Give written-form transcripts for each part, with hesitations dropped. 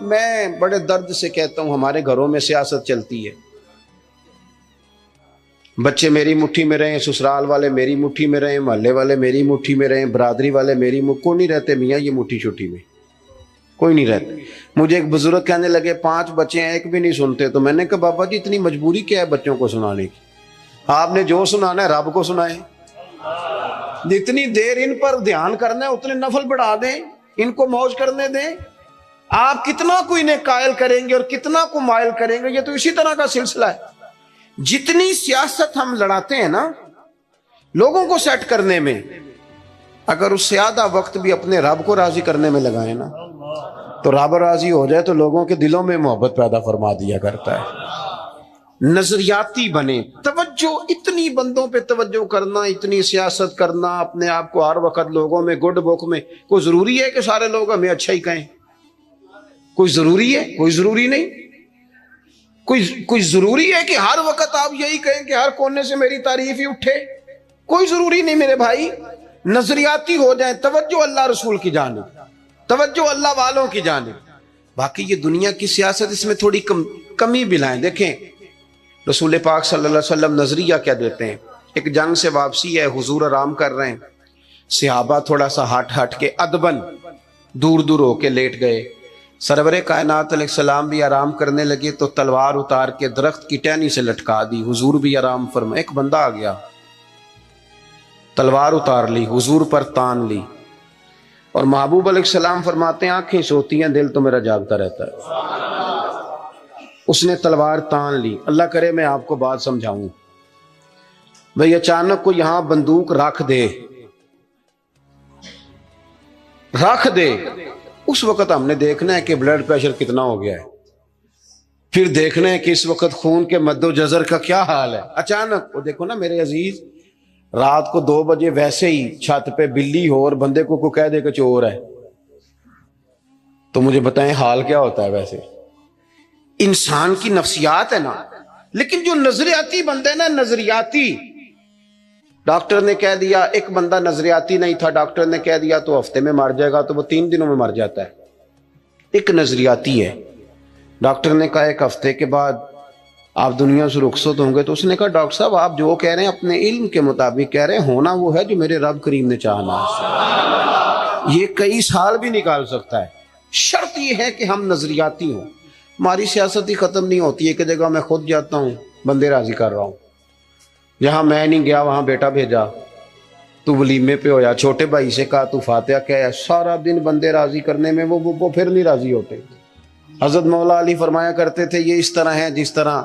میں بڑے درد سے کہتا ہوں ہمارے گھروں میں سیاست چلتی ہے، بچے میری مٹھی میں رہیں، سسرال والے میری مٹھی میں رہیں، محلے والے میری مٹھی میں رہیں، برادری والے میری کوئی نہیں رہتے میاں یہ مٹھی چھٹی میں، کوئی نہیں رہتے۔ مجھے ایک بزرگ کہنے لگے 5 بچے ہیں ایک بھی نہیں سنتے، تو میں نے کہا بابا جی اتنی مجبوری کیا ہے بچوں کو سنانے کی؟ آپ نے جو سنانا ہے رب کو سنائیں، جتنی دیر ان پر دھیان کرنا ہے اتنے نفل بڑھا دیں، ان کو موج کرنے دیں۔ آپ کتنا کو انہیں قائل کریں گے اور کتنا کو مائل کریں گے، یہ تو اسی طرح کا سلسلہ ہے۔ جتنی سیاست ہم لڑاتے ہیں نا لوگوں کو سیٹ کرنے میں، اگر اس سے آدھا وقت بھی اپنے رب کو راضی کرنے میں لگائیں نا تو رب راضی ہو جائے تو لوگوں کے دلوں میں محبت پیدا فرما دیا کرتا ہے۔ نظریاتی بنے، توجہ اتنی بندوں پہ توجہ کرنا، اتنی سیاست کرنا، اپنے آپ کو ہر وقت لوگوں میں گڈ بک میں، کوئی ضروری ہے کہ سارے لوگ ہمیں اچھا ہی کہیں؟ کوئی ضروری ہے؟ کوئی ضروری نہیں۔ کوئی ضروری ہے کہ ہر وقت آپ یہی کہیں کہ ہر کونے سے میری تعریف ہی اٹھے؟ کوئی ضروری نہیں میرے بھائی۔ نظریاتی ہو جائیں، توجہ اللہ رسول کی جانب، توجہ اللہ والوں کی جانب۔ باقی یہ دنیا کی سیاست اس میں تھوڑی کمی بھی لائیں۔ دیکھیں رسول پاک صلی اللہ علیہ وسلم نظریہ کیا دیتے ہیں؟ ایک جنگ سے واپسی ہے، حضور آرام کر رہے ہیں، صحابہ تھوڑا سا ہٹ کے ادبن دور دور ہو کے لیٹ گئے، سرور کائنات علیہ السلام بھی آرام کرنے لگے تو تلوار اتار کے درخت کی ٹہنی سے لٹکا دی، حضور بھی آرام فرمائے۔ ایک بندہ آ گیا، تلوار اتار لی، حضور پر تان لی، اور محبوب علیہ السلام فرماتے ہیں آنکھیں سوتی ہیں دل تو میرا جاگتا رہتا ہے۔ اس نے تلوار تان لی۔ اللہ کرے میں آپ کو بات سمجھاؤں، بھئی اچانک کو یہاں بندوق رکھ دے، اس وقت ہم نے دیکھنا ہے کہ بلڈ پریشر کتنا ہو گیا ہے، پھر دیکھنا ہے کہ اس وقت خون کے مد و جزر کا کیا حال ہے۔ اچانک وہ دیکھو نا میرے عزیز، رات کو 2 بجے ویسے ہی چھت پہ بلی ہو اور بندے کو کوئی کہہ دے کہ چور ہے، تو مجھے بتائیں حال کیا ہوتا ہے؟ ویسے انسان کی نفسیات ہے نا۔ لیکن جو نظریاتی بندے نا، نظریاتی، ڈاکٹر نے کہہ دیا، ایک بندہ نظریاتی نہیں تھا، ڈاکٹر نے کہہ دیا تو ہفتے میں مر جائے گا، تو وہ 3 دنوں میں مر جاتا ہے۔ ایک نظریاتی ہے، ڈاکٹر نے کہا 1 ہفتے کے بعد آپ دنیا سے رخصت ہوں گے، تو اس نے کہا ڈاکٹر صاحب آپ جو کہہ رہے ہیں اپنے علم کے مطابق کہہ رہے ہیں، ہونا وہ ہے جو میرے رب کریم نے چاہنا ہے، یہ کئی سال بھی نکال سکتا ہے، شرط یہ ہے کہ ہم نظریاتی ہوں۔ ہماری سیاست ہی ختم نہیں ہوتی ہے کہ جگہ میں خود جاتا ہوں بندے راضی کر رہا ہوں، جہاں میں نہیں گیا وہاں بیٹا بھیجا، تو ولیمے پہ ہویا، چھوٹے بھائی سے کہا تو فاتحہ کہا، سارا دن بندے راضی کرنے میں وہ پھر نہیں راضی ہوتے۔ حضرت مولا علی فرمایا کرتے تھے یہ اس طرح ہے جس طرح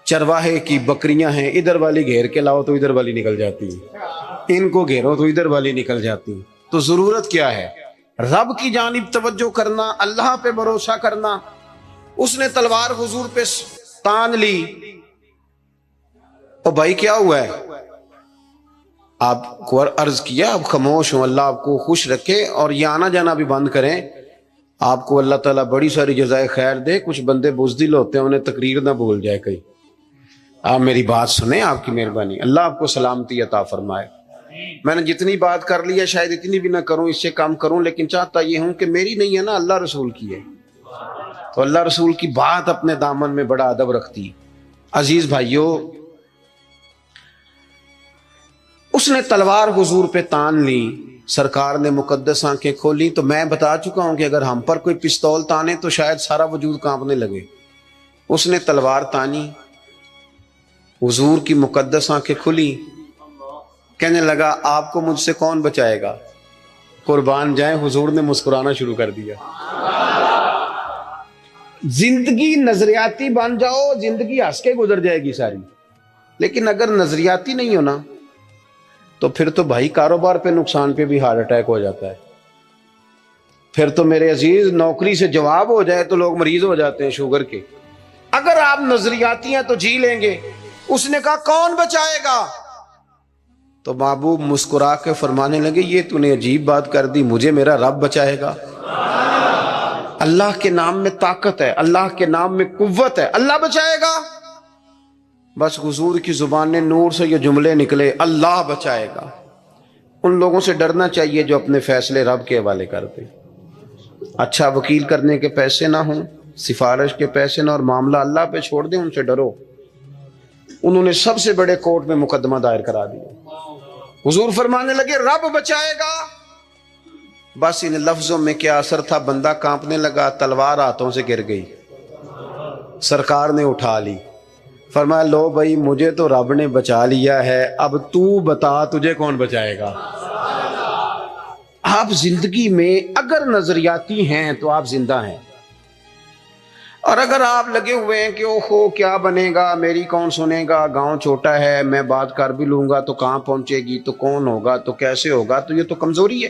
چرواہے کی بکریاں ہیں، ادھر والی گھیر کے لاؤ تو ادھر والی نکل جاتی ہیں، ان کو گھیرو تو ادھر والی نکل جاتی ہیں۔ تو ضرورت کیا ہے؟ رب کی جانب توجہ کرنا، اللہ پہ بھروسہ کرنا۔ اس نے تلوار حضور پہ تان لی، او بھائی کیا ہوا ہے؟ آپ کو عرض کیا آپ خاموش ہوں، اللہ آپ کو خوش رکھے اور یہ آنا جانا بھی بند کریں، آپ کو اللہ تعالیٰ بڑی ساری جزائے خیر دے۔ کچھ بندے بزدل ہوتے ہیں، انہیں تقریر نہ بھول جائے کہیں، آپ میری بات سنیں، آپ کی مہربانی، اللہ آپ کو سلامتی عطا فرمائے۔ میں نے جتنی بات کر لی ہے شاید اتنی بھی نہ کروں، اس سے کم کروں، لیکن چاہتا یہ ہوں کہ میری نہیں ہے نا، اللہ رسول کی ہے، تو اللہ رسول کی بات اپنے دامن میں بڑا ادب رکھتی ہے۔ عزیز بھائیوں، اس نے تلوار حضور پہ تان لی، سرکار نے مقدس آنکھیں کھولی، تو میں بتا چکا ہوں کہ اگر ہم پر کوئی پستول تانے تو شاید سارا وجود کانپنے لگے۔ اس نے تلوار تانی، حضور کی مقدس آنکھیں کھلی، کہنے لگا آپ کو مجھ سے کون بچائے گا؟ قربان جائیں، حضور نے مسکرانا شروع کر دیا۔ زندگی نظریاتی بن جاؤ، زندگی ہنس کے گزر جائے گی ساری، لیکن اگر نظریاتی نہیں ہونا تو پھر تو بھائی کاروبار پہ نقصان پہ بھی ہارٹ اٹیک ہو جاتا ہے، پھر تو میرے عزیز نوکری سے جواب ہو جائے تو لوگ مریض ہو جاتے ہیں شوگر کے۔ اگر آپ نظریاتی ہیں تو جی لیں گے۔ اس نے کہا کون بچائے گا؟ تو محبوب مسکرا کے فرمانے لگے یہ تو نے عجیب بات کر دی، مجھے میرا رب بچائے گا۔ اللہ کے نام میں طاقت ہے، اللہ کے نام میں قوت ہے، اللہ بچائے گا۔ بس حضور کی زبان نور سے یہ جملے نکلے، اللہ بچائے گا۔ ان لوگوں سے ڈرنا چاہیے جو اپنے فیصلے رب کے حوالے کرتے۔ اچھا وکیل کرنے کے پیسے نہ ہوں، سفارش کے پیسے نہ، اور معاملہ اللہ پہ چھوڑ دیں، ان سے ڈرو۔ انہوں نے سب سے بڑے کورٹ میں مقدمہ دائر کرا دیا۔ حضور فرمانے لگے رب بچائے گا۔ بس ان لفظوں میں کیا اثر تھا، بندہ کانپنے لگا، تلوار ہاتھوں سے گر گئی، سرکار نے اٹھا لی، فرمایا لو بھائی مجھے تو رب نے بچا لیا ہے، اب تو بتا تجھے کون بچائے گا۔ آپ زندگی میں اگر نظریاتی ہیں تو آپ زندہ ہیں، اور اگر آپ لگے ہوئے ہیں کہ اوہو کیا بنے گا، میری کون سنے گا، گاؤں چھوٹا ہے، میں بات کر بھی لوں گا تو کہاں پہنچے گی، تو کون ہوگا، تو کیسے ہوگا، تو یہ تو کمزوری ہے۔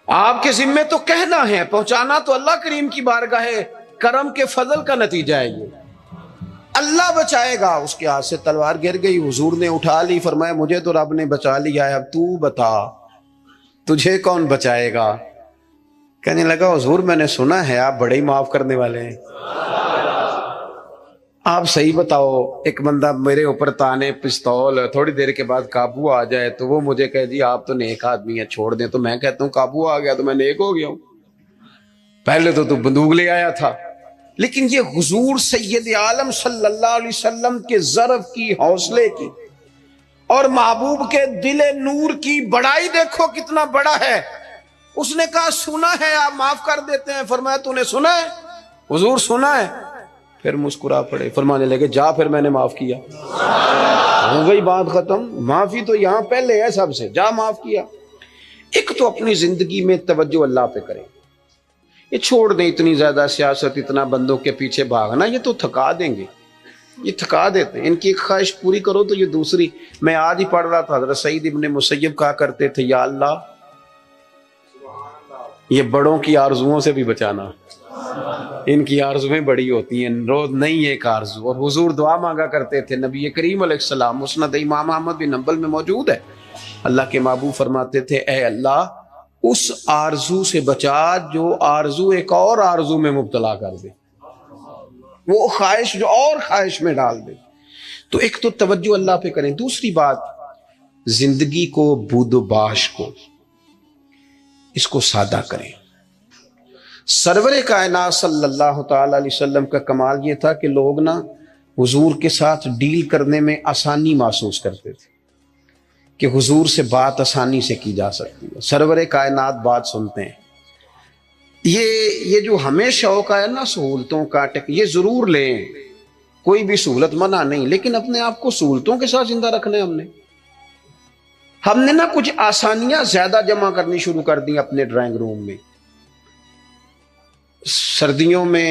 آپ کے ذمے تو کہنا ہے، پہنچانا تو اللہ کریم کی بارگاہ ہے، کرم کے فضل کا نتیجہ ہے یہ۔ اللہ بچائے گا۔ اس کے ہاتھ سے تلوار گر گئی، حضور نے اٹھا لی، فرمایا مجھے تو رب نے بچا لیا ہے، اب تو بتا تجھے کون بچائے گا۔ کہنے لگا حضور میں نے سنا ہے آپ بڑے ہی معاف کرنے والے ہیں، آپ صحیح بتاؤ، ایک بندہ میرے اوپر تانے پستول، تھوڑی دیر کے بعد قابو آ جائے تو وہ مجھے کہے جی آپ تو نیک آدمی ہیں چھوڑ دیں، تو میں کہتا ہوں قابو آ گیا تو میں نیک ہو گیا ہوں، پہلے تو بندوق لے آیا تھا۔ لیکن یہ حضور سید عالم صلی اللہ علیہ وسلم کے ظرف کی، حوصلے کی، اور محبوب کے دل نور کی بڑائی دیکھو کتنا بڑا ہے۔ اس نے کہا سنا ہے آپ معاف کر دیتے ہیں، فرمایا تو نے سنا ہے؟ حضور سنا ہے۔ پھر مسکرا پڑے، فرمانے لگے جا پھر میں نے معاف کیا، ہو گئی بات ختم، معافی تو یہاں پہلے ہے سب سے، جا معاف کیا۔ ایک تو اپنی زندگی میں توجہ اللہ پہ کریں، یہ چھوڑ دیں اتنی زیادہ سیاست، اتنا بندوں کے پیچھے بھاگنا، یہ تو تھکا دیں گے، یہ تھکا دیتے ہیں۔ ان کی ایک خواہش پوری کرو تو یہ دوسری۔ میں آج ہی پڑھ رہا تھا، حضرت سعید ابن مسیب کہا کرتے تھے یا اللہ یہ بڑوں کی آرزوؤں سے بھی بچانا، ان کی آرزویں بڑی ہوتی ہیں، روز نہیں ایک آرزو۔ اور حضور دعا مانگا کرتے تھے، نبی کریم علیہ السلام مسند امام احمد بن حنبل میں موجود ہے، اللہ کے محبوب فرماتے تھے اے اللہ اس آرزو سے بچا جو آرزو ایک اور آرزو میں مبتلا کر دے، وہ خواہش جو اور خواہش میں ڈال دے۔ تو ایک تو توجہ اللہ پہ کریں۔ دوسری بات، زندگی کو بود و باش کو اس کو سادہ کریں۔ سرور کائنات صلی اللہ تعالی علیہ وسلم کا کمال یہ تھا کہ لوگ نا حضور کے ساتھ ڈیل کرنے میں آسانی محسوس کرتے تھے کہ حضور سے بات آسانی سے کی جا سکتی ہے، سرور کائنات بات سنتے ہیں۔ یہ جو ہمیں شوق ہے نا سہولتوں کا، یہ ضرور لیں، کوئی بھی سہولت منع نہیں، لیکن اپنے آپ کو سہولتوں کے ساتھ زندہ رکھنا ہے۔ ہم نے نا کچھ آسانیاں زیادہ جمع کرنی شروع کر دی اپنے ڈرائنگ روم میں۔ سردیوں میں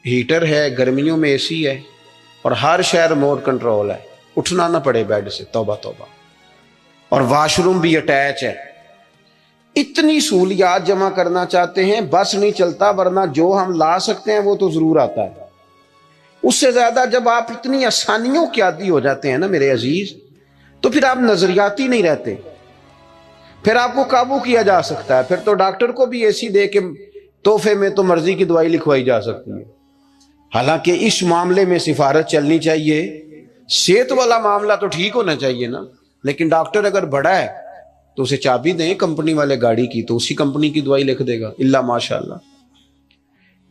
ہیٹر ہے، گرمیوں میں اے سی ہے، اور ہر شہر ریموٹ کنٹرول ہے، اٹھنا نہ پڑے بیڈ سے، توبہ توبہ، اور واش روم بھی اٹیچ ہے۔ اتنی سہولیات جمع کرنا چاہتے ہیں، بس نہیں چلتا، ورنہ جو ہم لا سکتے ہیں وہ تو ضرور آتا ہے۔ اس سے زیادہ جب آپ اتنی آسانیوں کے عادی ہو جاتے ہیں نا میرے عزیز، تو پھر آپ نظریاتی نہیں رہتے، پھر آپ کو قابو کیا جا سکتا ہے، پھر تو ڈاکٹر کو بھی اے سی دے کے تحفے میں تو مرضی کی دوائی لکھوائی جا سکتی ہے۔ حالانکہ اس معاملے میں سفارت چلنی چاہیے، صحت والا معاملہ تو ٹھیک ہونا چاہیے نا، لیکن ڈاکٹر اگر بڑا ہے تو اسے چابی دیں کمپنی والے گاڑی کی، تو اسی کمپنی کی دوائی لکھ دے گا، اللہ ماشاء اللہ۔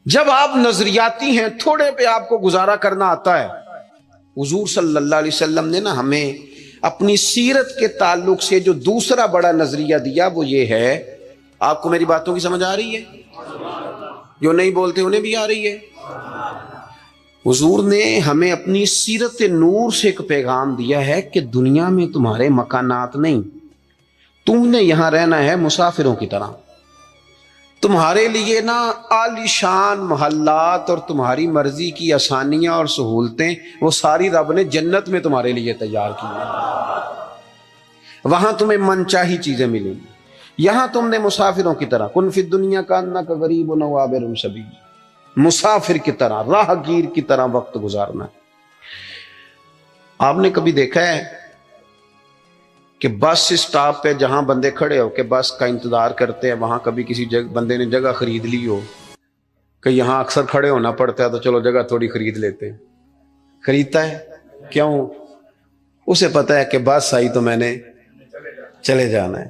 جب آپ نظریاتی ہیں، تھوڑے پہ آپ کو گزارا کرنا آتا ہے۔ حضور صلی اللہ علیہ وسلم نے نا ہمیں اپنی سیرت کے تعلق سے جو دوسرا بڑا نظریہ دیا وہ یہ ہے، آپ کو میری باتوں کی سمجھ آ رہی ہے؟ جو نہیں بولتے انہیں بھی آ رہی ہے؟ حضور نے ہمیں اپنی سیرت نور سے ایک پیغام دیا ہے کہ دنیا میں تمہارے مکانات نہیں، تم نے یہاں رہنا ہے مسافروں کی طرح۔ تمہارے لیے نا عالی شان محلات اور تمہاری مرضی کی آسانیاں اور سہولتیں وہ ساری رب نے جنت میں تمہارے لیے تیار کی ہیں، وہاں تمہیں من چاہی چیزیں ملیں گی۔ یہاں تم نے مسافروں کی طرح، کن فی الدنیا کانک غریب و عابر سبیل، مسافر کی طرح، راہ گیر کی طرح وقت گزارنا۔ آپ نے کبھی دیکھا ہے کہ بس اسٹاپ پہ جہاں بندے کھڑے ہو کہ بس کا انتظار کرتے ہیں، وہاں کبھی کسی بندے نے جگہ خرید لی ہو کہ یہاں اکثر کھڑے ہونا پڑتا ہے تو چلو جگہ تھوڑی خرید لیتے ہیں؟ خریدتا ہے کیوں؟ اسے پتا ہے کہ بس آئی تو میں نے چلے جانا ہے۔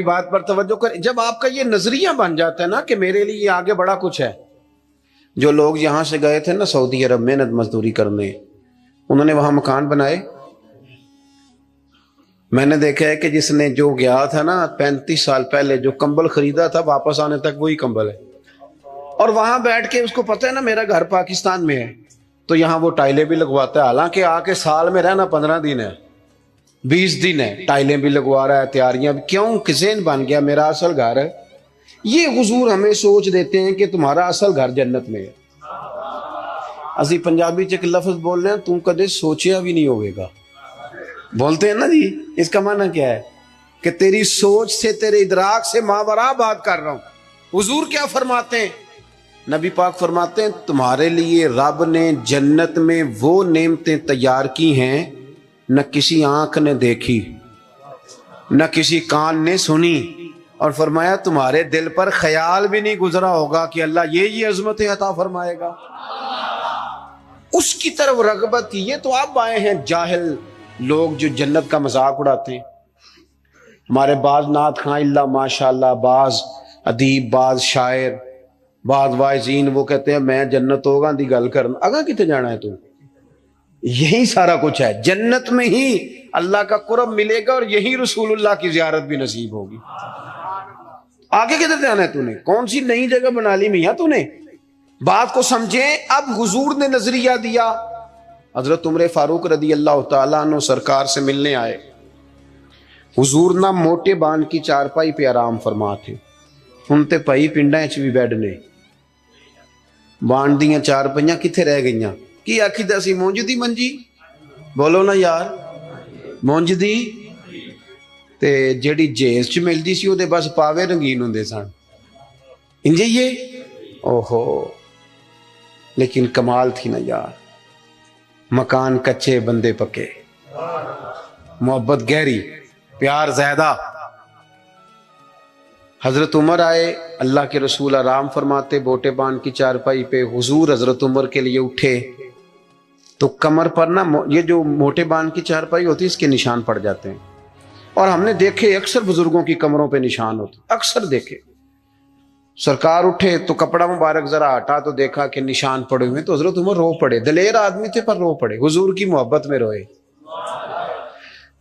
میری بات پر توجہ کر. جب آپ کا یہ نظریہ بن جاتا ہے نا کہ میرے لیے آگے بڑا کچھ ہے. جو لوگ یہاں سے گئے تھے نا سعودی عرب محنت مزدوری کرنے, انہوں نے وہاں مکان بنائے. میں نے دیکھا ہے کہ جس نے جو گیا تھا نا 35 سال پہلے جو کمبل خریدا تھا واپس آنے تک وہی کمبل ہے, اور وہاں بیٹھ کے اس کو پتہ ہے نا میرا گھر پاکستان میں ہے, تو یہاں وہ ٹائلیں بھی لگواتا ہے. حالانکہ آ کے سال میں رہنا 15 دن ہے 20 دن ہے, ٹائلیں بھی لگوا رہا ہے, تیاریاں بھی. کیوں؟ کسین بن گیا میرا اصل گھر ہے. یہ حضور ہمیں سوچ دیتے ہیں کہ تمہارا اصل گھر جنت میں ہے. اسی پنجابی چ ایک لفظ بول رہے ہیں, تم کدے سوچیا بھی نہیں ہوئے گا, بولتے ہیں نا جی. اس کا معنی کیا ہے کہ تیری سوچ سے تیرے ادراک سے ماورا بات کر رہا ہوں. حضور کیا فرماتے ہیں؟ نبی پاک فرماتے ہیں تمہارے لیے رب نے جنت میں وہ نعمتیں تیار کی ہیں نہ کسی آنکھ نے دیکھی نہ کسی کان نے سنی, اور فرمایا تمہارے دل پر خیال بھی نہیں گزرا ہوگا کہ اللہ یہ عظمتیں عطا فرمائے گا. اس کی طرف رغبت کی. یہ تو آپ آئے ہیں جاہل لوگ جو جنت کا مذاق اڑاتے ہیں. ہمارے بعض نعت خواں اللہ ماشاءاللہ, بعض ادیب, بعض شاعر, بعض واعظین وہ کہتے ہیں میں جنت ہوگا دی گل کرنا. اگاں کتے جانا ہے تو؟ یہی سارا کچھ ہے. جنت میں ہی اللہ کا قرب ملے گا اور یہی رسول اللہ کی زیارت بھی نصیب ہوگی. آگے کدھر جانا ہے تو نے؟ کون سی نئی جگہ بنا لی میاں تو نے؟ بات کو سمجھیں. اب حضور نے نظریہ دیا. حضرت عمر فاروق رضی اللہ تعالیٰ عنہ سرکار سے ملنے آئے. حضور نہ موٹے بان کی چارپائی پہ آرام فرما تھے. ہن تے پئی پنڈاں وچ بھی بیڈ نے, بان دیاں چارپائیاں کتھے رہ گئیاں؟ کی آکھی دا سی مونج دی منجی, بولو نا یار, مونج دی تے جیڑی جیز چ ملدی سی او دے بس پاوے رنگین ہوندے سن. انجے یہ اوہو, لیکن کمال تھی نا یار. مکان کچے بندے پکے, محبت گہری, پیار زیادہ. حضرت عمر آئے, اللہ کے رسول آرام فرماتے بوٹے بان کی چارپائی پہ. حضور حضرت عمر کے لیے اٹھے تو کمر پر نا یہ جو موٹے بان کی چارپائی ہوتی ہے اس کے نشان پڑ جاتے ہیں, اور ہم نے دیکھے اکثر بزرگوں کی کمروں پہ نشان ہوتے, اکثر دیکھے. سرکار اٹھے تو کپڑا مبارک ذرا ہٹا تو دیکھا کہ نشان پڑے ہوئے, تو حضرت عمر رو پڑے. دلیر آدمی تھے پر رو پڑے, حضور کی محبت میں روئے.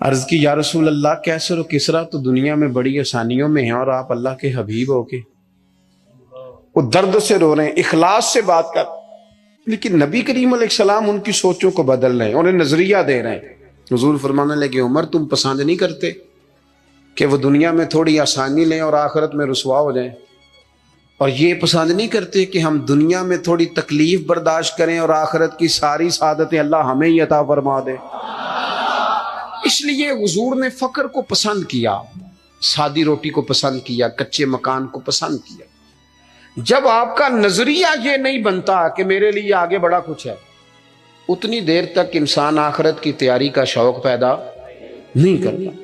عرض کی یا رسول اللہ کیسر و کسرا تو دنیا میں بڑی آسانیوں میں ہیں اور آپ اللہ کے حبیب ہو کے. وہ درد سے رو رہے ہیں, اخلاص سے بات کر. لیکن نبی کریم علیہ السلام ان کی سوچوں کو بدل رہے ہیں, انہیں نظریہ دے رہے ہیں. حضور فرمانے لگے عمر تم پسند نہیں کرتے کہ وہ دنیا میں تھوڑی آسانی لیں اور آخرت میں رسوا ہو جائیں, اور یہ پسند نہیں کرتے کہ ہم دنیا میں تھوڑی تکلیف برداشت کریں اور آخرت کی ساری سعادتیں اللہ ہمیں ہی عطا فرما دے. اس لیے حضور نے فقر کو پسند کیا, سادی روٹی کو پسند کیا, کچے مکان کو پسند کیا. جب آپ کا نظریہ یہ نہیں بنتا کہ میرے لیے آگے بڑا کچھ ہے, اتنی دیر تک انسان آخرت کی تیاری کا شوق پیدا نہیں کرتا.